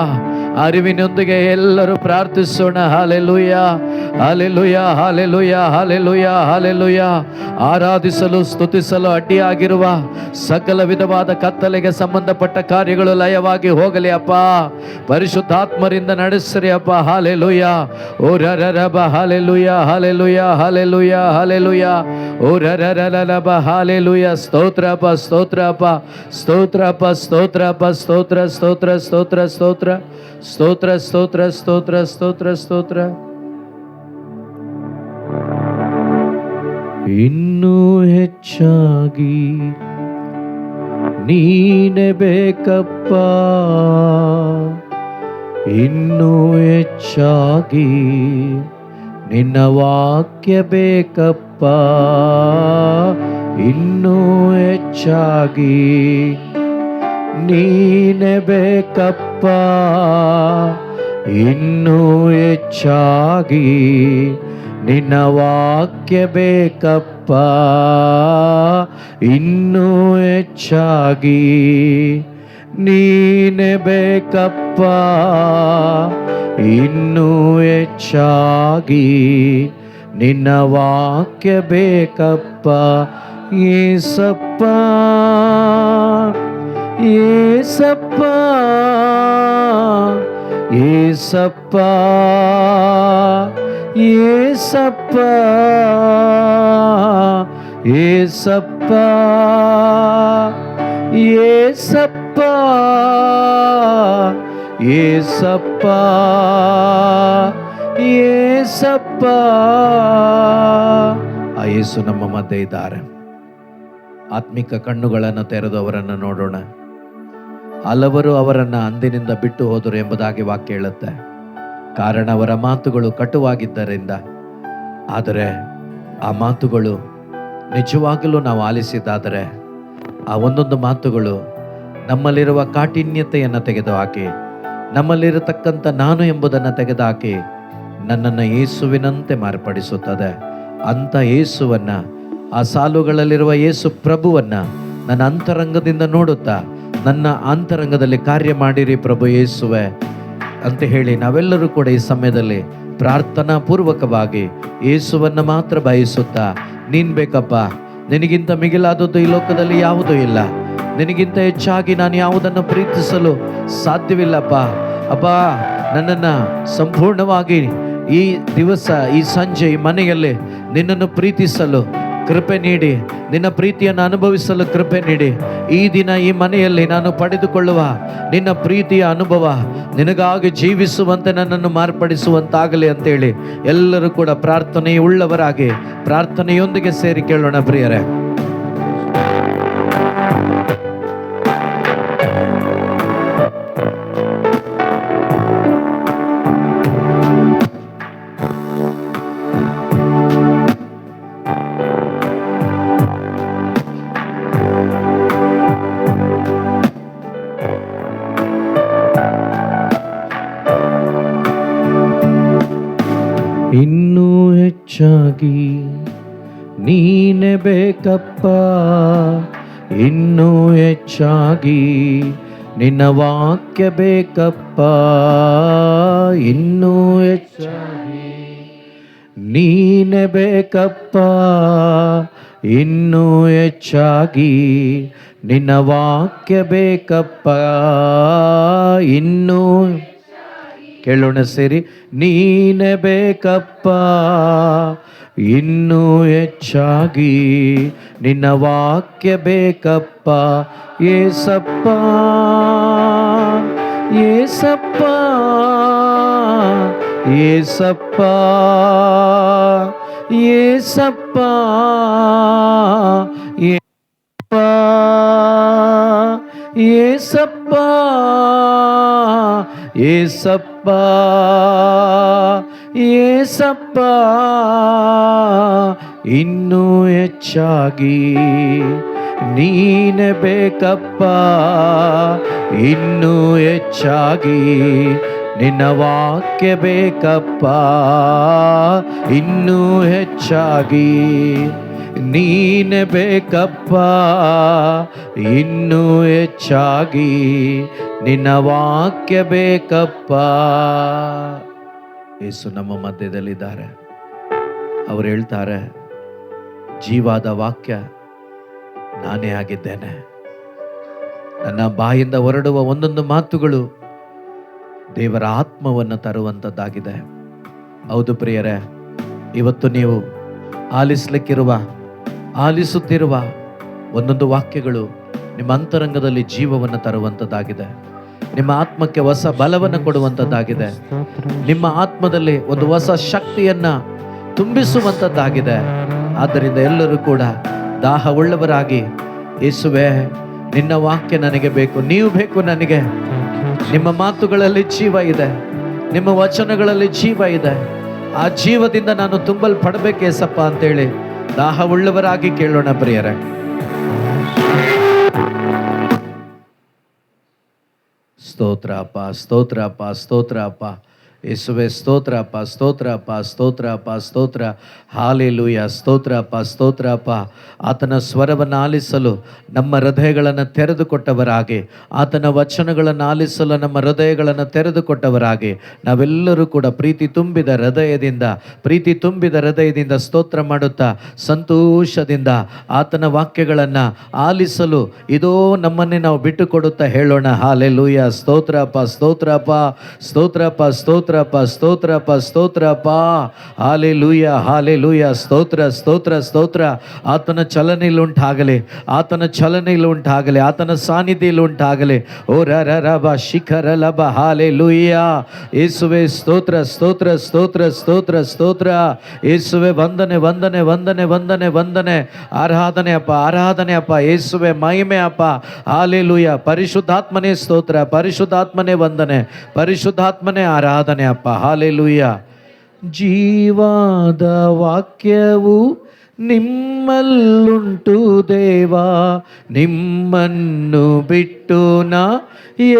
Speaker 1: ಅರಿವಿನೊಂದಿಗೆ ಎಲ್ಲರೂ ಪ್ರಾರ್ಥಿಸೋಣ. Hallelujah, hallelujah, hallelujah, hallelujah, hallelujah. ಆರಾಧಿಸಲು, ಸ್ತುತಿಸಲು ಅಡ್ಡಿಯಾಗಿರುವ ಸಕಲ ವಿಧವಾದ ಕತ್ತಲೆಗೆ ಸಂಬಂಧಪಟ್ಟ ಕಾರ್ಯಗಳು ಲಯವಾಗಿ ಹೋಗಲಿ ಅಪ್ಪ. ಪರಿಶುದ್ಧಾತ್ಮರಿಂದ ನಡೆಸಿರಿ ಅಪ್ಪ. ಹಾಲೆಲೂಯ. ಓ ರರಬ, ಹಾಲೆಲೂಯ, ಹಾಲೆಲೂಯ, ಹಾಲೆಲೂಯ, ಹಾಲೆಲೂಯ. ಓ ರರಬ, ಹಾಲೆಲೂಯ. ಸ್ತೋತ್ರಪ್ಪ, ಸ್ತೋತ್ರಪ್ಪ, ಸ್ತೋತ್ರಪ್ಪ, ಸ್ತೋತ್ರಪ್ಪ, ಸ್ತೋತ್ರ, ಸ್ತೋತ್ರ, ಸ್ತೋತ್ರ, ಸ್ತೋತ್ರ, ಸ್ತೋತ್ರ, ಸ್ತೋತ್ರ, ಸ್ತೋತ್ರ, ಸ್ತೋತ್ರ, ಸ್ತೋತ್ರ. ಇನ್ನೂ ಹೆಚ್ಚಾಗಿ ನೀನೆ ಬೇಕಪ್ಪ, ಇನ್ನೂ ಹೆಚ್ಚಾಗಿ ನಿನ್ನ ವಾಕ್ಯ ಬೇಕಪ್ಪ, ಇನ್ನೂ ಹೆಚ್ಚಾಗಿ ನೀನೆ ಬೇಕಪ್ಪ, ಇನ್ನೂ ಹೆಚ್ಚಾಗಿ ನಿನ್ನ ವಾಕ್ಯ ಬೇಕಪ್ಪ, ಇನ್ನೂ ಹೆಚ್ಚಾಗಿ ನೀನೆ ಬೇಕಪ್ಪ, ಇನ್ನೂ ಹೆಚ್ಚಾಗಿ ನಿನ್ನ ವಾಕ್ಯ ಬೇಕಪ್ಪ. ಏಸಪ್ಪ, ಏಸಪ್ಪ, ಏಸಪ್ಪ, ಏಸಪ್ಪ, ಏಸಪ್ಪ, ಏಸಪ್ಪ, ಏಸಪ್ಪ, ಏಸಪ್ಪ. ಆ ಯೇಸು ನಮ್ಮ ಮಧ್ಯೆ ಇದ್ದಾರೆ. ಆತ್ಮಿಕ ಕಣ್ಣುಗಳನ್ನು ತೆರೆದು ಅವರನ್ನು ನೋಡೋಣ. ಹಲವರು ಅವರನ್ನು ಅಂದಿನಿಂದ ಬಿಟ್ಟು ಹೋದರು ಎಂಬುದಾಗಿ ವಾಕ್ಯ ಹೇಳುತ್ತೆ. ಕಾರಣ ಅವರ ಮಾತುಗಳು ಕಟುವಾಗಿದ್ದರಿಂದ. ಆದರೆ ಆ ಮಾತುಗಳು ನಿಜವಾಗಲೂ ನಾವು ಆಲಿಸಿದ್ದಾದರೆ, ಆ ಒಂದೊಂದು ಮಾತುಗಳು ನಮ್ಮಲ್ಲಿರುವ ಕಾಠಿನ್ಯತೆಯನ್ನು ತೆಗೆದುಹಾಕಿ, ನಮ್ಮಲ್ಲಿರತಕ್ಕಂಥ ನಾನು ಎಂಬುದನ್ನು ತೆಗೆದುಹಾಕಿ ನನ್ನನ್ನು ಯೇಸುವಿನಂತೆ ಮಾರ್ಪಡಿಸುತ್ತದೆ. ಅಂಥ ಯೇಸುವನ್ನು, ಆ ಸಾಲುಗಳಲ್ಲಿರುವ ಯೇಸು ಪ್ರಭುವನ್ನು ನನ್ನ ಅಂತರಂಗದಿಂದ ನೋಡುತ್ತಾ ನನ್ನ ಅಂತರಂಗದಲ್ಲಿ ಕಾರ್ಯ ಮಾಡಿರಿ ಪ್ರಭು ಯೇಸುವೆ ಅಂತ ಹೇಳಿ ನಾವೆಲ್ಲರೂ ಕೂಡ ಈ ಸಮಯದಲ್ಲಿ ಪ್ರಾರ್ಥನಾ ಪೂರ್ವಕವಾಗಿ ಯೇಸುವನ್ನು ಮಾತ್ರ ಬಯಸುತ್ತಾ, ನೀನು ಬೇಕಪ್ಪ, ನಿನಗಿಂತ ಮಿಗಿಲಾದದ್ದು ಈ ಲೋಕದಲ್ಲಿ ಯಾವುದೂ ಇಲ್ಲ, ನಿನಗಿಂತ ಹೆಚ್ಚಾಗಿ ನಾನು ಯಾವುದನ್ನು ಪ್ರೀತಿಸಲು ಸಾಧ್ಯವಿಲ್ಲಪ್ಪ. ಅಪ್ಪ, ನನ್ನನ್ನು ಸಂಪೂರ್ಣವಾಗಿ ಈ ದಿವಸ, ಈ ಸಂಜೆ, ಈ ಮನೆಯಲ್ಲಿ ನಿನ್ನನ್ನು ಪ್ರೀತಿಸಲು ಕೃಪೆ ನೀಡಿ, ನಿನ್ನ ಪ್ರೀತಿಯನ್ನು ಅನುಭವಿಸಲು ಕೃಪೆ ನೀಡಿ. ಈ ದಿನ ಈ ಮನೆಯಲ್ಲಿ ನಾನು ಪಡೆದುಕೊಳ್ಳುವ ನಿನ್ನ ಪ್ರೀತಿಯ ಅನುಭವ ನಿನಗಾಗಿ ಜೀವಿಸುವಂತೆ ನನ್ನನ್ನು ಮಾರ್ಪಡಿಸುವಂತಾಗಲಿ ಅಂತೇಳಿ ಎಲ್ಲರೂ ಕೂಡ ಪ್ರಾರ್ಥನೆಯುಳ್ಳವರಾಗಿ ಪ್ರಾರ್ಥನೆಯೊಂದಿಗೆ ಸೇರಿ ಕೇಳೋಣ ಪ್ರಿಯರೇ. ಇನ್ನೂ ಹೆಚ್ಚಾಗಿ ನೀನೆ ಬೇಕಪ್ಪ, ಇನ್ನೂ ಹೆಚ್ಚಾಗಿ ನಿನ್ನ ವಾಕ್ಯ ಬೇಕಪ್ಪ, ಇನ್ನೂ ಹೆಚ್ಚಾಗಿ ನೀನೆ ಬೇಕಪ್ಪ, ಇನ್ನೂ ಹೆಚ್ಚಾಗಿ ನಿನ್ನ ವಾಕ್ಯ ಬೇಕಪ್ಪ, ಇನ್ನೂ ಕೇಳೋಣ ಸೇರಿ. ನೀನೆ ಬೇಕಪ್ಪ, ಇನ್ನೂ ಹೆಚ್ಚಾಗಿ ನಿನ್ನ ವಾಕ್ಯ ಬೇಕಪ್ಪ, ಏಸಪ್ಪ ಏಸಪ್ಪ ಏಸಪ್ಪ ಏಸಪ್ಪ ಏಸಪ್ಪ ಏಸಪ್ಪ ಏಸಪ್ಪ ಇನ್ನೂ ಹೆಚ್ಚಾಗಿ ನೀನೆ ಬೇಕಪ್ಪ, ಇನ್ನೂ ಹೆಚ್ಚಾಗಿ ನಿನ್ನ ವಾಕ್ಯ ಬೇಕಪ್ಪ, ಇನ್ನೂ ಹೆಚ್ಚಾಗಿ ನೀನೆ ಬೇಕಪ್ಪ, ಇನ್ನೂ ಹೆಚ್ಚಾಗಿ ನಿನ್ನ ವಾಕ್ಯ ಬೇಕಪ್ಪ. ಯೇಸು ನಮ್ಮ ಮಧ್ಯದಲ್ಲಿದ್ದಾರೆ. ಅವರು ಹೇಳ್ತಾರೆ, ಜೀವಾದ ವಾಕ್ಯ ನಾನೇ ಆಗಿದ್ದೇನೆ. ನನ್ನ ಬಾಯಿಂದ ಹೊರಡುವ ಒಂದೊಂದು ಮಾತುಗಳು ದೇವರ ಆತ್ಮವನ್ನು ತರುವಂಥದ್ದಾಗಿದೆ. ಹೌದು ಪ್ರಿಯರೇ, ಇವತ್ತು ನೀವು ಆಲಿಸುತ್ತಿರುವ ಒಂದೊಂದು ವಾಕ್ಯಗಳು ನಿಮ್ಮ ಅಂತರಂಗದಲ್ಲಿ ಜೀವವನ್ನು ತರುವಂಥದ್ದಾಗಿದೆ. ನಿಮ್ಮ ಆತ್ಮಕ್ಕೆ ಹೊಸ ಬಲವನ್ನು ಕೊಡುವಂಥದ್ದಾಗಿದೆ. ನಿಮ್ಮ ಆತ್ಮದಲ್ಲಿ ಒಂದು ಹೊಸ ಶಕ್ತಿಯನ್ನು ತುಂಬಿಸುವಂಥದ್ದಾಗಿದೆ. ಆದ್ದರಿಂದ ಎಲ್ಲರೂ ಕೂಡ ದಾಹವುಳ್ಳವರಾಗಿ, ಯೇಸುವೇ ನಿನ್ನ ವಾಕ್ಯ ನನಗೆ ಬೇಕು, ನೀವು ಬೇಕು ನನಗೆ. ನಿಮ್ಮ ಮಾತುಗಳಲ್ಲಿ ಜೀವ ಇದೆ, ನಿಮ್ಮ ವಚನಗಳಲ್ಲಿ ಜೀವ ಇದೆ. ಆ ಜೀವದಿಂದ ನಾನು ತುಂಬಲ್ಪಡಬೇಕೇಸಪ್ಪ ಅಂತೇಳಿ ದಾಹವುಳ್ಳವರಾಗಿ ಕೇಳೋಣ ಪ್ರಿಯರೇ. ಸ್ತೋತ್ರ ಅಪ್ಪ, ಸ್ತೋತ್ರ ಅಪ್ಪ, ಸ್ತೋತ್ರ ಅಪ್ಪ ಯೇಸುವೆ, ಸ್ತೋತ್ರ ಅಪ್ಪ, ಸ್ತೋತ್ರ ಅಪ್ಪ, ಸ್ತೋತ್ರ ಅಪ್ಪ, ಸ್ತೋತ್ರ. ಹಾಲೆಲೂಯ, ಸ್ತೋತ್ರ ಅಪ್ಪ, ಸ್ತೋತ್ರ ಅಪ್ಪ. ಆತನ ಸ್ವರವನ್ನು ಆಲಿಸಲು ನಮ್ಮ ಹೃದಯಗಳನ್ನು ತೆರೆದುಕೊಟ್ಟವರಾಗಿ, ಆತನ ವಚನಗಳನ್ನು ಆಲಿಸಲು ನಮ್ಮ ಹೃದಯಗಳನ್ನು ತೆರೆದುಕೊಟ್ಟವರಾಗಿ ನಾವೆಲ್ಲರೂ ಕೂಡ ಪ್ರೀತಿ ತುಂಬಿದ ಹೃದಯದಿಂದ ಸ್ತೋತ್ರ ಮಾಡುತ್ತಾ ಸಂತೋಷದಿಂದ ಆತನ ವಾಕ್ಯಗಳನ್ನು ಆಲಿಸಲು ಇದೋ ನಮ್ಮನ್ನೇ ನಾವು ಬಿಟ್ಟು ಕೊಡುತ್ತಾ ಹೇಳೋಣ. ಹಾಲೆಲೂಯ, ಸ್ತೋತ್ರ ಅಪ್ಪ, ಸ್ತೋತ್ರ ಅಪ್ಪ, ಸ್ತೋತ್ರ ಅಪ್ಪ, ಸ್ತೋತ್ರ ಅಪ್ಪ, ಸ್ತೋತ್ರ ಅಪ್ಪ, ಸ್ತೋತ್ರ ಅಪ್ಪ. ಹಾಲೆಲೂಯ, ಹಾಲೆಲೂಯ, ಸ್ತೋತ್ರ, ಸ್ತೋತ್ರ, ಸ್ತೋತ್ರ. ಆತನ ಚಲನೆಯಲ್ಲಿ ಉಂಟಾಗಲಿ, ಆತನ ಚಲನೆಯಲ್ಲಿ ಉಂಟಾಗಲಿ, ಆತನ ಸಾನ್ನಿಧ್ಯದಲ್ಲಿ ಉಂಟಾಗಲಿ. ಓ ರಬ ಶಿಖರ ಲಬ. ಹಾಲೆಲೂಯ, ಯೇಸುವೆ ಸ್ತೋತ್ರ, ಸ್ತೋತ್ರ, ಸ್ತೋತ್ರ, ಸ್ತೋತ್ರ, ಸ್ತೋತ್ರ. ಯೇಸುವೆ ವಂದನೆ, ವಂದನೆ, ವಂದನೆ, ವಂದನೆ, ವಂದನೆ. ಆರಾಧನೆ ಅಪ್ಪ, ಆರಾಧನೆ ಅಪ್ಪ. ಯೇಸುವೆ ಮಹಿಮೆ ಅಪ್ಪ. ಹಾಲೆಲೂಯ. ಪರಿಶುದ್ಧಾತ್ಮನೇ ಸ್ತೋತ್ರ, ಪರಿಶುದ್ಧಾತ್ಮನೇ ವಂದನೆ, ಪರಿಶುದ್ಧಾತ್ಮನೇ ಆರಾಧನೆ ಅಪ್ಪ. ಹಾಲೆಲೂಯ. ಜೀವಾದ ವಾಕ್ಯವು ನಿಮ್ಮಲ್ಲುಂಟು ದೇವಾ, ನಿಮ್ಮನ್ನು ಬಿಟ್ಟು ನಾ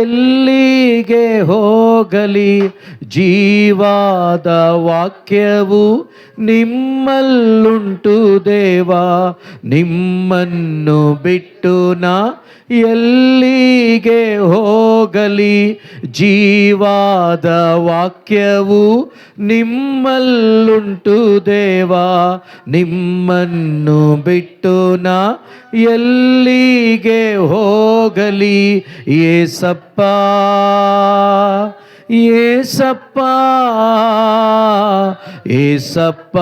Speaker 1: ಎಲ್ಲಿಗೆ ಹೋಗಲಿ. ಜೀವಾದ ವಾಕ್ಯವು ನಿಮ್ಮಲ್ಲುಂಟು ದೇವಾ, ನಿಮ್ಮನ್ನು ಬಿಟ್ಟು ನಾ ಎಲ್ಲಿಗೆ ಹೋಗಲಿ. ಜೀವಾದ ವಾಕ್ಯವು ನಿಮ್ಮಲ್ಲುಂಟು ದೇವಾ, ನಿಮ್ಮನ್ನು ಬಿಟ್ಟು ನಾ ಎಲ್ಲಿಗೆ ಹೋಗಲಿ. ಏಸಪ್ಪ ಏಸಪ್ಪ ಏಸಪ್ಪ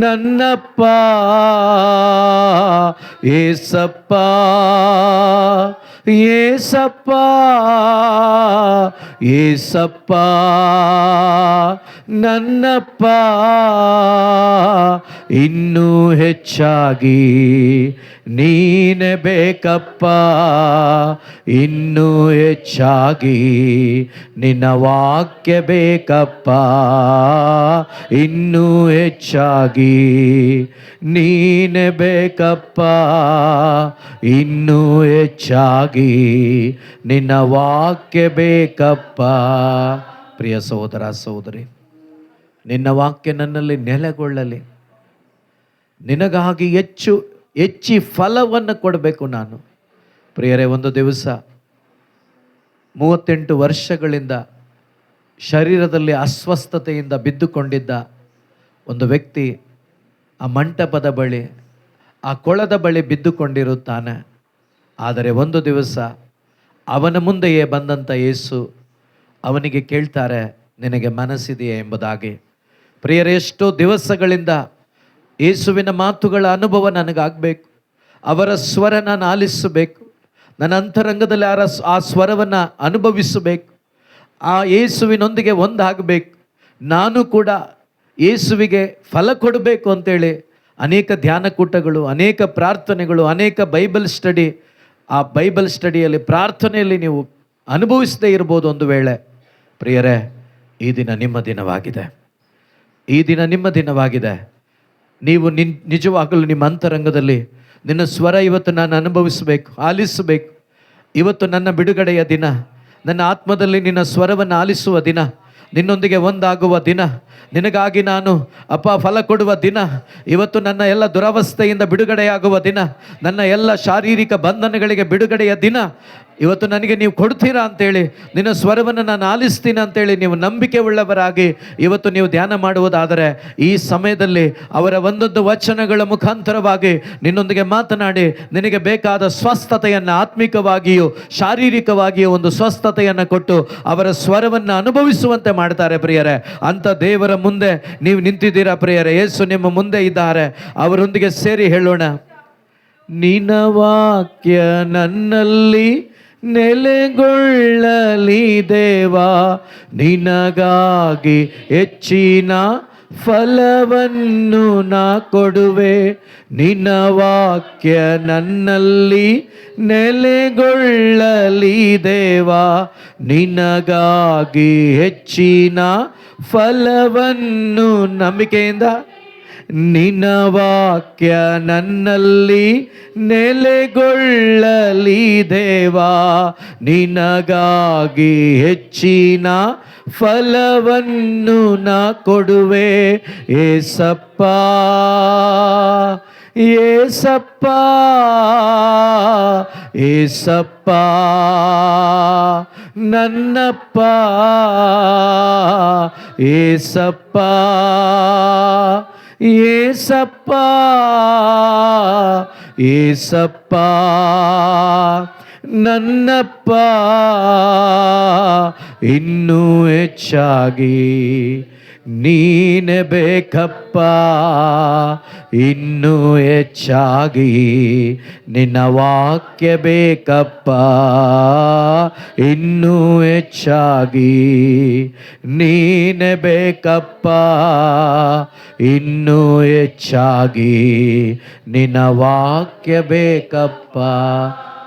Speaker 1: ನನ್ನಪ್ಪ, ಏಸಪ್ಪ ಏಸಪ್ಪ ಏಸಪ್ಪ ನನ್ನಪ್ಪ. ಇನ್ನೂ ಹೆಚ್ಚಾಗಿ ನೀನೆ ಬೇಕಪ್ಪ, ಇನ್ನೂ ಹೆಚ್ಚಾಗಿ ನಿನ್ನ ವಾಕ್ಯ ಬೇಕಪ್ಪ, ಇನ್ನೂ ಹೆಚ್ಚಾಗಿ ನೀನೆ ಬೇಕಪ್ಪ, ಇನ್ನೂ ಹೆಚ್ಚಾಗಿ ನಿನ್ನ ವಾಕ್ಯ ಬೇಕಪ್ಪ. ಪ್ರಿಯ ಸಹೋದರ ಸಹೋದರಿ, ನಿನ್ನ ವಾಕ್ಯ ನನ್ನಲ್ಲಿ ನೆಲೆಗೊಳ್ಳಲಿ. ನಿನಗಾಗಿ ಹೆಚ್ಚಿ ಫಲವನ್ನು ಕೊಡಬೇಕು ನಾನು. ಪ್ರಿಯರೇ, ಒಂದು ದಿವಸ 38 ವರ್ಷಗಳಿಂದ ಶರೀರದಲ್ಲಿ ಅಸ್ವಸ್ಥತೆಯಿಂದ ಬಿದ್ದುಕೊಂಡಿದ್ದ ಒಂದು ವ್ಯಕ್ತಿ ಆ ಮಂಟಪದ ಬಳಿ, ಆ ಕೊಳದ ಬಳಿ ಬಿದ್ದುಕೊಂಡಿರುತ್ತಾನೆ. ಆದರೆ ಒಂದು ದಿವಸ ಅವನ ಮುಂದೆಯೇ ಬಂದಂಥ ಯೇಸು ಅವನಿಗೆ ಕೇಳ್ತಾರೆ, ನಿನಗೆ ಮನಸ್ಸಿದೆಯೇ ಎಂಬುದಾಗಿ. ಪ್ರಿಯರೇ, ಎಷ್ಟೋ ದಿವಸಗಳಿಂದ ಯೇಸುವಿನ ಮಾತುಗಳ ಅನುಭವ ನನಗಾಗಬೇಕು, ಅವರ ಸ್ವರ ನಾನು ಆಲಿಸಬೇಕು, ನನ್ನ ಅಂತರಂಗದಲ್ಲಿ ಆ ಸ್ವರವನ್ನು ಅನುಭವಿಸಬೇಕು, ಆ ಯೇಸುವಿನೊಂದಿಗೆ ಒಂದಾಗಬೇಕು, ನಾನು ಕೂಡ ಯೇಸುವಿಗೆ ಫಲ ಕೊಡಬೇಕು ಅಂತೇಳಿ ಅನೇಕ ಧ್ಯಾನಕೂಟಗಳು, ಅನೇಕ ಪ್ರಾರ್ಥನೆಗಳು, ಅನೇಕ ಬೈಬಲ್ ಸ್ಟಡಿ, ಆ ಬೈಬಲ್ ಸ್ಟಡಿಯಲ್ಲಿ ಪ್ರಾರ್ಥನೆಯಲ್ಲಿ ನೀವು ಅನುಭವಿಸದೇ ಇರ್ಬೋದು ಒಂದು ವೇಳೆ. ಪ್ರಿಯರೇ, ಈ ದಿನ ನಿಮ್ಮ ದಿನವಾಗಿದೆ, ಈ ದಿನ ನಿಮ್ಮ ದಿನವಾಗಿದೆ. ನೀವು ನಿಜವಾಗಲೂ ನಿಮ್ಮ ಅಂತರಂಗದಲ್ಲಿ ನಿನ್ನ ಸ್ವರ ಇವತ್ತು ನಾನು ಅನುಭವಿಸಬೇಕು, ಆಲಿಸಬೇಕು. ಇವತ್ತು ನನ್ನ ಬಿಡುಗಡೆಯ ದಿನ, ನನ್ನ ಆತ್ಮದಲ್ಲಿ ನಿನ್ನ ಸ್ವರವನ್ನು ಆಲಿಸುವ ದಿನ, ನಿನ್ನೊಂದಿಗೆ ಒಂದಾಗುವ ದಿನ, ನಿನಗಾಗಿ ನಾನು ಫಲ ಕೊಡುವ ದಿನ. ಇವತ್ತು ನನ್ನ ಎಲ್ಲ ದುರವಸ್ಥೆಯಿಂದ ಬಿಡುಗಡೆಯಾಗುವ ದಿನ, ನನ್ನ ಎಲ್ಲ ಶಾರೀರಿಕ ಬಂಧನಗಳಿಗೆ ಬಿಡುಗಡೆಯ ದಿನ. ಇವತ್ತು ನನಗೆ ನೀವು ಕೊಡ್ತೀರಾ ಅಂತೇಳಿ, ನಿನ್ನ ಸ್ವರವನ್ನು ನಾನು ಆಲಿಸ್ತೀನಿ ಅಂತೇಳಿ ನೀವು ನಂಬಿಕೆ ಉಳ್ಳವರಾಗಿ ಇವತ್ತು ನೀವು ಧ್ಯಾನ ಮಾಡುವುದಾದರೆ, ಈ ಸಮಯದಲ್ಲಿ ಅವರ ಒಂದೊಂದು ವಚನಗಳ ಮುಖಾಂತರವಾಗಿ ನಿನ್ನೊಂದಿಗೆ ಮಾತನಾಡಿ ನಿನಗೆ ಬೇಕಾದ ಸ್ವಸ್ಥತೆಯನ್ನು, ಆತ್ಮಿಕವಾಗಿಯೂ ಶಾರೀರಿಕವಾಗಿಯೂ ಒಂದು ಸ್ವಸ್ಥತೆಯನ್ನು ಕೊಟ್ಟು ಅವರ ಸ್ವರವನ್ನು ಅನುಭವಿಸುವಂತೆ ಮಾಡ್ತಾರೆ. ಪ್ರಿಯರೇ, ಅಂಥ ದೇವರ ಮುಂದೆ ನೀವು ನಿಂತಿದ್ದೀರಾ. ಪ್ರಿಯರೇ, ಯೇಸು ನಿಮ್ಮ ಮುಂದೆ ಇದ್ದಾರೆ. ಅವರೊಂದಿಗೆ ಸೇರಿ ಹೇಳೋಣ, ನಿನ್ನ ವಾಕ್ಯ ನನ್ನಲ್ಲಿ ನೆಲೆಗೊಳ್ಳಲಿ ದೇವಾ, ನಿನಗಾಗಿ ಹೆಚ್ಚಿನ ಫಲವನ್ನು ನಾ ಕೊಡುವೆ. ನಿನ್ನ ವಾಕ್ಯ ನನ್ನಲ್ಲಿ ನೆಲೆಗೊಳ್ಳಲಿ ದೇವಾ, ನಿನಗಾಗಿ ಹೆಚ್ಚಿನ ಫಲವನ್ನು, ನಂಬಿಕೆಯಿಂದ, ನಿನ್ನ ವಾಕ್ಯ ನನ್ನಲ್ಲಿ ನೆಲೆಗೊಳ್ಳಲಿ ದೇವಾ, ನಿನಗಾಗಿ ಹೆಚ್ಚಿನ ಫಲವನ್ನು ನಾ ಕೊಡುವೆ. ಏಸಪ್ಪ ಏಸಪ್ಪ ಏಸಪ್ಪ ನನ್ನಪ್ಪ, ಏಸಪ್ಪ ಏಸಪ್ಪ ಏಸಪ್ಪ ನನ್ನಪ್ಪ. ಇನ್ನೂ ಹೆಚ್ಚಾಗಿ ನೀನೆ ಬೇಕಪ್ಪ, ಇನ್ನೂ ಹೆಚ್ಚಾಗಿ ನಿನ್ನ ವಾಕ್ಯ ಬೇಕಪ್ಪ, ಇನ್ನೂ ಹೆಚ್ಚಾಗಿ ನೀನೆ ಬೇಕಪ್ಪ, ಇನ್ನೂ ಹೆಚ್ಚಾಗಿ ನಿನ್ನ ವಾಕ್ಯ ಬೇಕಪ್ಪ.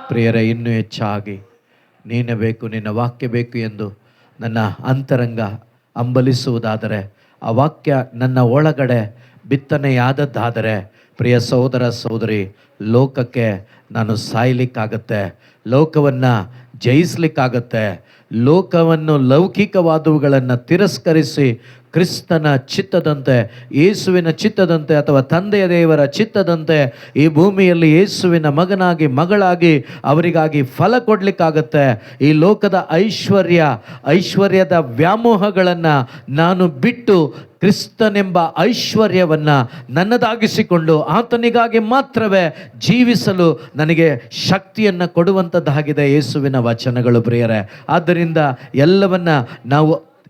Speaker 1: ಪ್ರಿಯರೇ, ಇನ್ನೂ ಹೆಚ್ಚಾಗಿ ನೀನೇ ಬೇಕು, ನಿನ್ನ ವಾಕ್ಯ ಬೇಕು ಎಂದು ನನ್ನ ಅಂತರಂಗ ಹಂಬಲಿಸುವುದಾದರೆ, ಆ ವಾಕ್ಯ ನನ್ನ ಒಳಗಡೆ ಬಿತ್ತನೆಯಾದದ್ದಾದರೆ ಪ್ರಿಯ ಸಹೋದರ ಸಹೋದರಿ, ಲೋಕಕ್ಕೆ ನಾನು ಸಾಯ್ಲಿಕ್ಕಾಗತ್ತೆ, ಲೋಕವನ್ನು ಜಯಿಸ್ಲಿಕ್ಕಾಗತ್ತೆ. ಲೋಕವನ್ನು, ಲೌಕಿಕವಾದವುಗಳನ್ನು ತಿರಸ್ಕರಿಸಿ ಕ್ರಿಸ್ತನ ಚಿತ್ತದಂತೆ, ಯೇಸುವಿನ ಚಿತ್ತದಂತೆ ಅಥವಾ ತಂದೆಯ ದೇವರ ಚಿತ್ತದಂತೆ ಈ ಭೂಮಿಯಲ್ಲಿ ಯೇಸುವಿನ ಮಗನಾಗಿ ಮಗಳಾಗಿ ಅವರಿಗಾಗಿ ಫಲ ಕೊಡಲಿಕ್ಕಾಗತ್ತೆ. ಈ ಲೋಕದ ಐಶ್ವರ್ಯದ ವ್ಯಾಮೋಹಗಳನ್ನು ನಾನು ಬಿಟ್ಟು ಕ್ರಿಸ್ತನೆಂಬ ಐಶ್ವರ್ಯವನ್ನು ನನ್ನದಾಗಿಸಿಕೊಂಡು ಆತನಿಗಾಗಿ ಮಾತ್ರವೇ ಜೀವಿಸಲು ನನಗೆ ಶಕ್ತಿಯನ್ನು ಕೊಡುವಂಥದ್ದಾಗಿದೆ ಯೇಸುವಿನ ವಚನಗಳು ಪ್ರಿಯರೇ. ಆದ್ದರಿಂದ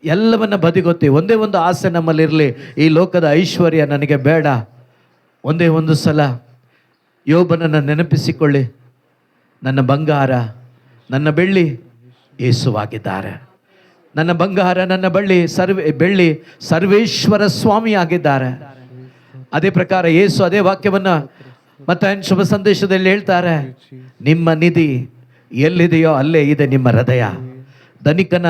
Speaker 1: ಎಲ್ಲವನ್ನ ಬದಿಗೊತ್ತಿ ಒಂದೇ ಒಂದು ಆಸೆ ನಮ್ಮಲ್ಲಿರಲಿ, ಈ ಲೋಕದ ಐಶ್ವರ್ಯ ನನಗೆ ಬೇಡ. ಒಂದೇ ಒಂದು ಸಲ ಯೋಬನನ್ನು ನೆನಪಿಸಿಕೊಳ್ಳಿ, ನನ್ನ ಬಂಗಾರ ನನ್ನ ಬೆಳ್ಳಿ ಯೇಸುವಾಗಿದ್ದಾರೆ. ನನ್ನ ಬಂಗಾರ ನನ್ನ ಬೆಳ್ಳಿ ಸರ್ವೇಶ್ವರ ಸ್ವಾಮಿಯಾಗಿದ್ದಾರೆ. ಅದೇ ಪ್ರಕಾರ ಯೇಸು ಅದೇ ವಾಕ್ಯವನ್ನು ಮತ್ತಾಯನ ಶುಭ ಸಂದೇಶದಲ್ಲಿ ಹೇಳ್ತಾರೆ, ನಿಮ್ಮ ನಿಧಿ ಎಲ್ಲಿದೆಯೋ ಅಲ್ಲೇ ಇದೆ ನಿಮ್ಮ ಹೃದಯ. ಧನಿಕನ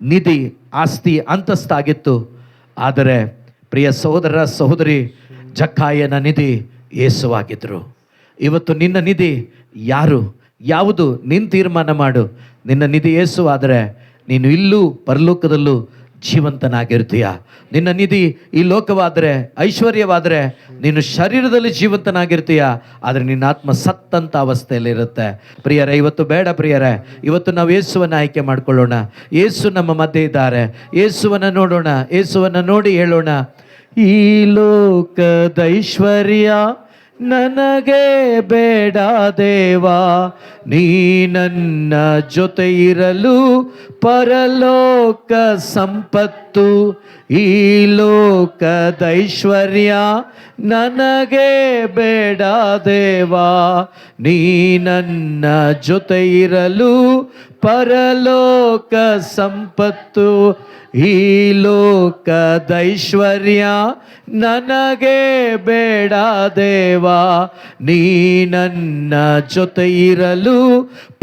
Speaker 1: ನಿಧಿ ಆಸ್ತಿ ಅಂತಸ್ತಾಗಿತ್ತು, ಆದರೆ ಪ್ರಿಯ ಸಹೋದರ ಸಹೋದರಿ, ಜಕ್ಕಾಯನ ನಿಧಿ ಯೇಸುವಾಗಿದ್ದರು. ಇವತ್ತು ನಿನ್ನ ನಿಧಿ ಯಾವುದು ನಿನ್ನ ತೀರ್ಮಾನ ಮಾಡು. ನಿನ್ನ ನಿಧಿ ಯೇಸು ಆದರೆ ನೀನು ಇಲ್ಲೂ ಪರಲೋಕದಲ್ಲೂ ಜೀವಂತನಾಗಿರ್ತೀಯ. ನಿನ್ನ ನಿಧಿ ಈ ಲೋಕವಾದರೆ, ಐಶ್ವರ್ಯವಾದರೆ ನೀನು ಶರೀರದಲ್ಲಿ ಜೀವಂತನಾಗಿರ್ತೀಯ, ಆದರೆ ನಿನ್ನ ಆತ್ಮ ಸತ್ತಂಥ ಅವಸ್ಥೆಯಲ್ಲಿರುತ್ತೆ. ಪ್ರಿಯರೇ, ಇವತ್ತು ಬೇಡ ಪ್ರಿಯರೇ, ಇವತ್ತು ನಾವು ಯೇಸುವನ್ನು ಆಯ್ಕೆ ಮಾಡಿಕೊಳ್ಳೋಣ. ಯೇಸು ನಮ್ಮ ಮಧ್ಯೆ ಇದ್ದಾರೆ. ಯೇಸುವನ್ನು ನೋಡೋಣ, ಯೇಸುವನ್ನು ನೋಡಿ ಹೇಳೋಣ, ಈ ಲೋಕದ ಐಶ್ವರ್ಯ ನನಗೆ ಬೇಡ ದೇವಾ, ನೀ ನನ್ನ ಜೊತೆ ಇರಲು ಪರಲೋಕ ಸಂಪತ್ತು. ಈ ಲೋಕದ ಐಶ್ವರ್ಯ ನನಗೆ ಬೇಡ ದೇವಾ, ನೀ ನನ್ನ ಜೊತೆ ಇರಲು ಪರಲೋಕ ಸಂಪತ್ತು. ಈ ಲೋಕದ ಐಶ್ವರ್ಯ ನನಗೆ ಬೇಡ ದೇವಾ, ನೀ ನನ್ನ ಜೊತೆ ಇರಲು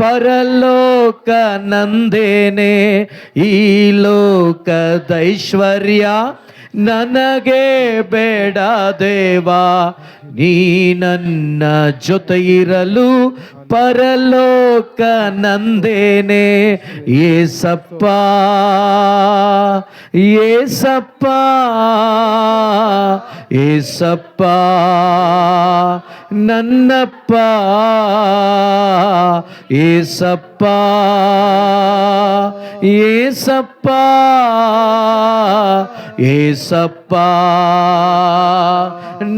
Speaker 1: ಪರಲೋಕ ನಂದೇನೆ. ಈ ಲೋಕದ ಐಶ್ವರ್ಯ ನನಗೆ ಬೇಡ ದೇವಾ, ನೀ ನನ್ನ ಜೊತೆ ಇರಲು ಪರಲೋಕ ನಂದೇನೆ. ಏಸಪ್ಪ ಏಸಪ್ಪ ಏಸಪ್ಪ ನನ್ನಪ್ಪ, ಏಸಪ್ಪ ಏಸಪ್ಪ ಏಸಪ್ಪ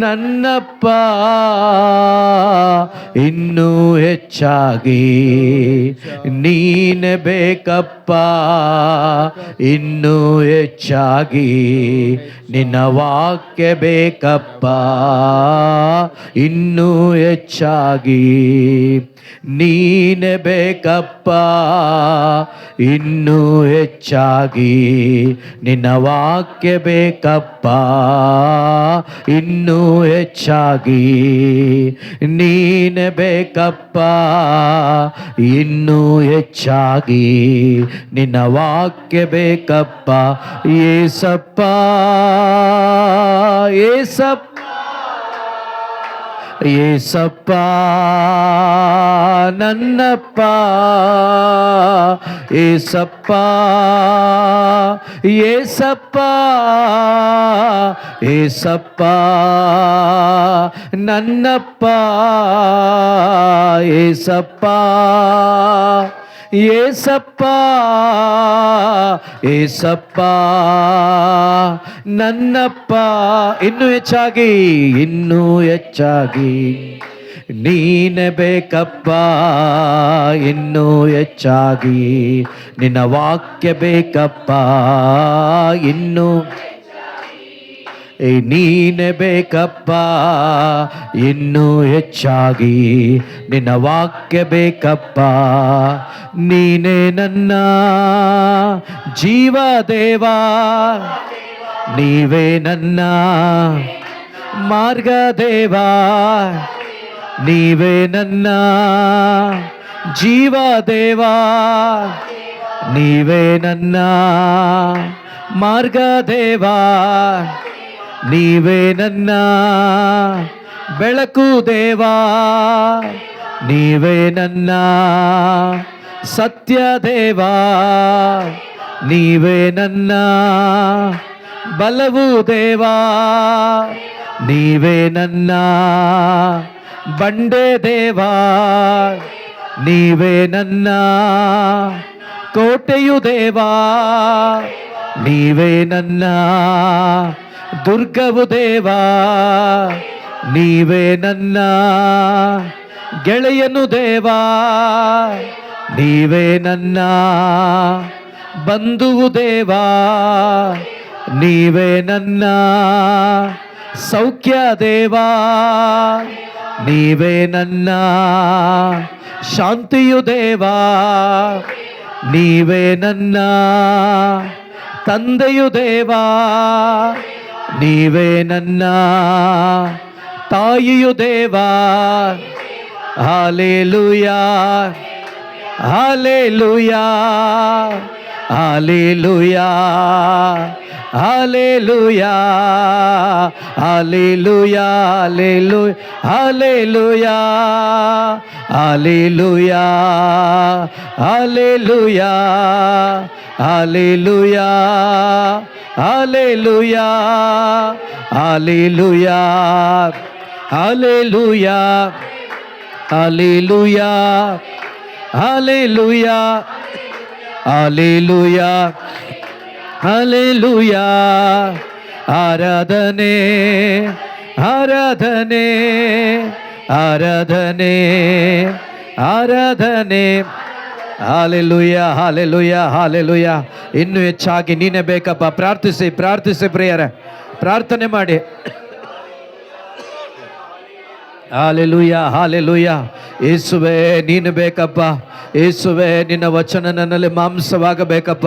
Speaker 1: ನನ್ನಪ್ಪ. ಇನ್ನೂ ಹೆಚ್ಚಾಗಿ ನೀನೆ ಬೇಕಪ್ಪ, ಇನ್ನೂ ಹೆಚ್ಚಾಗಿ ನಿನ್ನ ವಾಕ್ಯ ಬೇಕಪ್ಪ, ಇನ್ನೂ ಹೆಚ್ಚಾಗಿ ನೀನೆ ಬೇಕಪ್ಪ, ಇನ್ನೂ ಹೆಚ್ಚಾಗಿ ನಿನ್ನ ವಾಕ್ಯ ಬೇಕಪ್ಪ, ಇನ್ನೂ ಹೆಚ್ಚಾಗಿ ನೀನೆ ಬೇಕಪ್ಪ, ಇನ್ನೂ ಹೆಚ್ಚಾಗಿ ನಿನ್ನ ವಾಕ್ಯ ಬೇಕಪ್ಪ. ಏಸಪ್ಪ ಏಸಪ್ಪ ಏಸಪ್ಪ ನನ್ನಪ್ಪ, ಏಸಪ್ಪ ಏಸಪ್ಪ ಏಸಪ್ಪ ನನ್ನಪ್ಪ, ಏಸಪ್ಪ ಏಸಪ್ಪ ಏಸಪ್ಪ ನನ್ನಪ್ಪ. ಇನ್ನೂ ಹೆಚ್ಚಾಗಿ ಇನ್ನೂ ಹೆಚ್ಚಾಗಿ ನೀನೆ ಬೇಕಪ್ಪ, ಇನ್ನೂ ಹೆಚ್ಚಾಗಿ ನಿನ್ನ ವಾಕ್ಯ ಬೇಕಪ್ಪ, ಇನ್ನೂ ನೀನೆ ಬೇಕಪ್ಪ, ಇನ್ನೂ ಹೆಚ್ಚಾಗಿ ನಿನ್ನ ವಾಕ್ಯ ಬೇಕಪ್ಪ. ನೀನೇ ನನ್ನ ಜೀವ ದೇವಾ, ನೀವೇ ನನ್ನ ಮಾರ್ಗ ದೇವಾ, ನೀವೇ ನನ್ನ ಜೀವ ದೇವಾ, ನೀವೇ ನನ್ನ ಮಾರ್ಗ ದೇವಾ, ನೀವೇ ನನ್ನ ಬೆಳಕು ದೇವಾ, ನೀವೇ ನನ್ನ ಸತ್ಯ ದೇವಾ, ನೀವೇ ನನ್ನ ಬಲವು ದೇವಾ, ನೀವೇ ನನ್ನ ಬಂಡೆ ದೇವಾ, ನೀವೇ ನನ್ನ ಕೋಟೆಯು ದೇವಾ, ನೀವೇ ನನ್ನ ದುರ್ಗವು ದೇವಾ, ನೀವೇ ನನ್ನ ಗೆಳೆಯನು ದೇವಾ, ನೀವೇ ನನ್ನ ಬಂಧುವು ದೇವಾ, ನೀವೇ ನನ್ನ ಸೌಖ್ಯ ದೇವಾ, ನೀವೇ ನನ್ನ ಶಾಂತಿಯು ದೇವಾ, ನೀವೇ ನನ್ನ ತಂದೆಯು ದೇವಾ, ನೀವೇ ನನ್ನ ತಾಯಿಯು ದೇವಾ. Hallelujah, hallelujah, hallelujah, hallelujah, hallelujah, hallelujah, hallelujah, hallelujah, hallelujah, hallelujah, hallelujah, hallelujah, hallelujah, hallelujah, hallelujah, hallelujah. ಆರಾಧನೆ, ಆರಾಧನೆ, ಆರಾಧನೆ, ಆರಾಧನೆ. Hallelujah, hallelujah, hallelujah. ಇನ್ನೂ ಹೆಚ್ಚಾಗಿ ನೀನೇ ಬೇಕಪ್ಪ. ಪ್ರಾರ್ಥಿಸಿ, ಪ್ರಾರ್ಥಿಸಿ ಪ್ರಿಯರೇ, ಪ್ರಾರ್ಥನೆ ಮಾಡಿ. Hallelujah, hallelujah. ಯೇಸುವೇ ನೀನು ಬೇಕಪ್ಪ. ಯೇಸುವೇ ನಿನ್ನ ವಚನ ನನ್ನಲ್ಲಿ ಮಾಂಸವಾಗಬೇಕಪ್ಪ.